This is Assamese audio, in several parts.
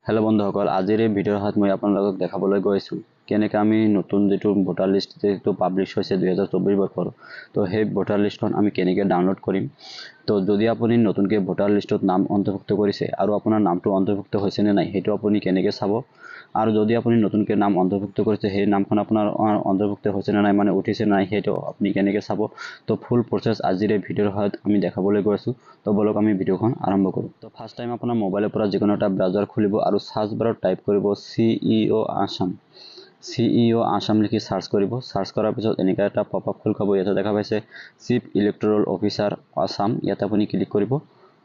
हेलो बंधुসকল আজিৰ এই ভিডিঅ'ৰ সহায়ত মই আপোনালোকক দেখাবলৈ গৈছো কেনেকৈ আমি নতুন যেটো ভোটাৰ লিষ্ট যেটো পাবলিশ হৈছে 2024 বৰ্ষৰ তো সেই ভোটাৰ লিষ্টখন আমি কেনেকৈ ডাউনলোড কৰিম তো যদি আপুনি নতুনকৈ ভোটাৰ লিষ্টত নাম অন্তৰ্ভুক্ত কৰিছে আৰু আপোনাৰ নামটো অন্তৰ্ভুক্ত হৈছে নে নাই হেতু আপুনি কেনেকৈ চাব আৰু যদি আপুনি নতুনকৈ নাম অন্তৰ্ভুক্ত কৰিছে সেই নামখন আপোনাৰ অন্তৰ্ভুক্ত হৈছে নে নাই মানে উঠিছে নাই হেতু আপুনি কেনেকৈ চাব তো ফুল প্ৰসেস আজিৰ এই ভিডিঅ'ৰ সহায়ত আমি দেখাবলৈ গৈছো তো বলক আমি ভিডিঅ'খন আৰম্ভ কৰো তো ফাৰ্স্ট টাইম আপোনাৰ মোবাইলৰ পৰা যিকোনো এটা ব্ৰাউজাৰ খুলিব আৰু সাৰ্চ বাৰত টাইপ কৰিব CEO আসাম লিখি সাৰ্চ কৰিব সাৰ্চ কৰাৰ পিছত এনেকা এটা পপআপ খুল খাব ইয়াতে দেখা পাইছে চিফ ইলেক্টৰাল অফিচাৰ আসাম ইয়াতে আপুনি ক্লিক কৰিব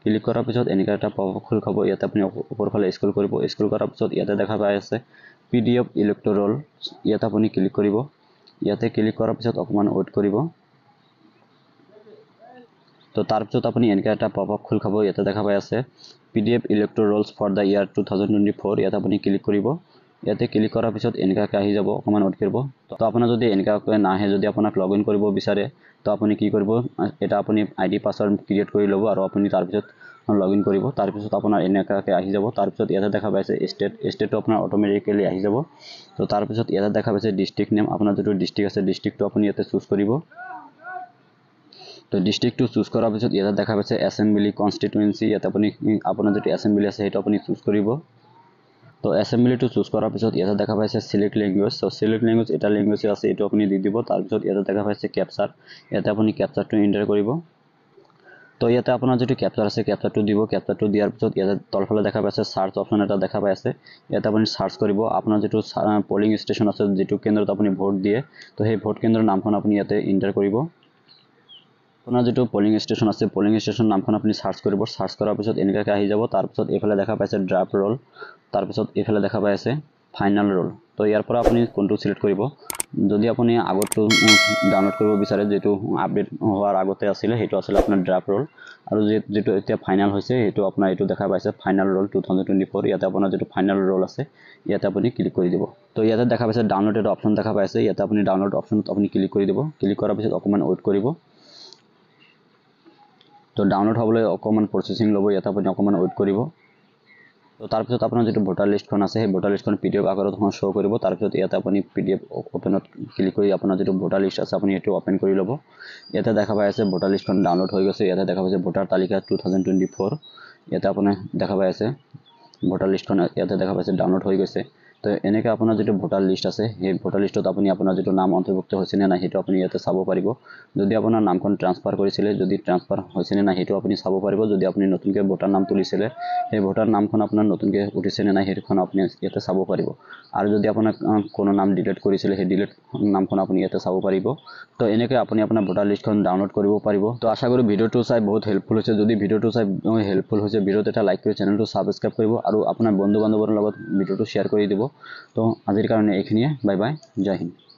ক্লিক কৰাৰ পিছত এনেকা এটা পপআপ খুল খাব ইয়াতে আপুনি ওপৰ ফালে স্ক্ৰল কৰিব স্ক্ৰল কৰাৰ পিছত ইয়াতে দেখা পাই আছে PDF ইলেক্টৰাল ইয়াতে আপুনি ক্লিক কৰিব ইয়াতে ক্লিক কৰাৰ পিছত অকমান ওয়েট কৰিব তো তাৰ পিছত আপুনি এনেকা এটা পপআপ খুল খাব ইয়াতে দেখা পাই আছে PDF ইলেক্টৰালছ ফৰ দা ইয়াৰ 2024 ইয়াতে আপুনি ক্লিক কৰিব ইয়াতে ক্লিক কৰাৰ পিছত এনেকা আহি যাব অকমান ওয়েট কৰিব তো আপোনাৰ যদি এনেকা নাহে যদি আপোনাক লগইন কৰিব বিচাৰে তো আপুনি কি কৰিব এটা আপুনি আইডি পাসওয়াৰ্ড ক্ৰিয়েট কৰি লব আৰু আপুনি তাৰ পিছত লগইন কৰিব তাৰ পিছত আপোনাৰ এনেকাকে আহি যাব তাৰ পিছত ইয়াতে দেখা পাইছে ষ্টেটটো আপোনাৰ অটোমেটিক্যালি আহি যাব তো তাৰ পিছত ইয়াতে দেখা পাইছে ডিস্ট্ৰিক্ট নেম আপোনাৰ যেটো ডিস্ট্ৰিক্ট আছে ডিস্ট্ৰিক্টটো আপুনি ইয়াতে চুজ কৰিব তো ডিস্ট্ৰিক্টটো চুজ কৰাৰ পিছত ইয়াতে দেখা পাইছে এসেম্বলি কনস্টিটুয়েন্সি ইয়াতে আপুনি আপোনাৰ যেটো এসেম্বলি আছে হেতু আপুনি চুজ কৰিব তো এসেম্বলি টু চুজ কৰাৰ পিছত ইয়াতে দেখা পাইছে সিলেক্ট ল্যাঙ্গুৱেজ তো সিলেক্ট ল্যাঙ্গুৱেজ এটা ল্যাঙ্গুৱেজ আছে এটো আপুনি দি দিব তাৰ পিছত ইয়াতে দেখা পাইছে ক্যাপচাৰ ইয়াতে আপুনি ক্যাপচাৰটো এন্টাৰ কৰিব তো ইয়াতে আপোনাৰ যেটো ক্যাপচাৰ আছে ক্যাপচাৰটো দিব ক্যাপচাৰটো দিয়াৰ পিছত ইয়াতে তলফালে দেখা পাইছে সাৰ্চ অপচন এটা দেখা পাই আছে ইয়াতে আপুনি সাৰ্চ কৰিব আপোনাৰ যেটো পোলিং ষ্টেচন আছে যেটো কেন্দ্ৰত আপুনি ভোট দিয়ে তো সেই ভোট কেন্দ্ৰৰ নামখন আপুনি ইয়াতে এন্টাৰ কৰিব আপোনাৰ যেটো পোলিং ষ্টেচন আছে পোলিং ষ্টেচন নামখন আপুনি সাৰ্চ কৰিব সাৰ্চ কৰাৰ পিছত এনেকাকে আহি যাব তাৰ পিছত এফালে দেখা পাইছে ড্ৰাফট ৰোল তাৰ পিছত এফালে দেখা পাই আছে ফাইনাল ৰোল তো ইয়াৰ পৰা আপুনি কোনটো সিলেক্ট কৰিব যদি আপুনি আগতো ডাউনলোড কৰিব বিচাৰে যেটো আপডেট হোৱাৰ আগতে আছিল হেতু আছিল আপোনাৰ ড্ৰাফট ৰোল আৰু যেটো এতিয়া ফাইনাল হৈছে হেতু আপোনাৰ এটো দেখা পাইছে ফাইনাল ৰোল 2024 ইয়াতে আপোনাৰ যেটো ফাইনাল ৰোল আছে ইয়াতে আপুনি ক্লিক কৰি দিব তো ইয়াতে দেখা পাইছে ডাউনলোড এটা অপচন দেখা পাইছে ইয়াতে আপুনি ডাউনলোড অপচনত আপুনি ক্লিক কৰি দিব ক্লিক কৰাৰ পিছত অকমান ওয়েট কৰিব তো ডাউনলোড হ'বলৈ অকমান প্ৰসেসিং ল'ব ইয়াতে আপুনি অকমান ওয়েট কৰিব তো তাৰ পিছত আপোনাৰ যেটো ভোটাৰ লিষ্টখন আছে সেই ভোটাৰ লিষ্টখন PDF আকাৰত শো কৰিব তাৰ পিছত ইয়াতে আপুনি PDF ওপেনত ক্লিক কৰি আপোনাৰ যেটো ভোটাৰ লিষ্ট আছে আপুনি এটো ওপেন কৰি ল'ব ইয়াতে দেখা পাই আছে ভোটাৰ লিষ্টখন ডাউনলোড হৈ গৈছে ইয়াতে দেখা পাইছে ভোটাৰ তালিকা 2024 ইয়াতে আপুনি দেখা পাই আছে ভোটাৰ লিষ্টখন ইয়াতে দেখা পাইছে ডাউনলোড হৈ গৈছে তো এনেকা আপোনাৰ যেটো ভোটাৰ লিষ্ট আছে সেই ভোটাৰ লিষ্টত আপুনি আপোনাৰ যেটো নাম অন্তৰ্ভুক্ত হৈছে নে নাই হেতু আপুনি ইয়াতে চাব পাৰিব যদি আপোনাৰ নামখন ট্ৰান্সফাৰ কৰিছিলে যদি ট্ৰান্সফাৰ হৈছে নে নাই হেতু আপুনি চাব পাৰিব যদি আপুনি নতুনকৈ ভোটাৰ নাম তুলিছিলে সেই ভোটাৰ নামখন আপোনাৰ নতুনকৈ উঠিছে নে নাই হেতুখন আপুনি ইয়াতে চাব পাৰিব আৰু যদি আপোনাৰ কোনো নাম ডিলিট কৰিছিলে সেই ডিলিট নামখন আপুনি ইয়াতে চাব পাৰিব তো এনেকৈ আপুনি আপোনাৰ ভোটাৰ লিষ্টখন ডাউনলোড কৰিব পাৰিব তো আশা কৰো ভিডিঅটো চাই বহুত হেল্পফুল হৈছে যদি ভিডিঅটো চাই হেল্পফুল হৈছে ভিডিঅত এটা লাইক কৰি চেনেলটো সাবস্ক্ৰাইব কৰিব আৰু আপোনাৰ বন্ধু বান্ধৱৰ লগত ভিডিঅটো শেয়াৰ কৰি দিব তো আজিৰ কাৰণে এইখিনিয়ে বাই বাই জয় হিন্দ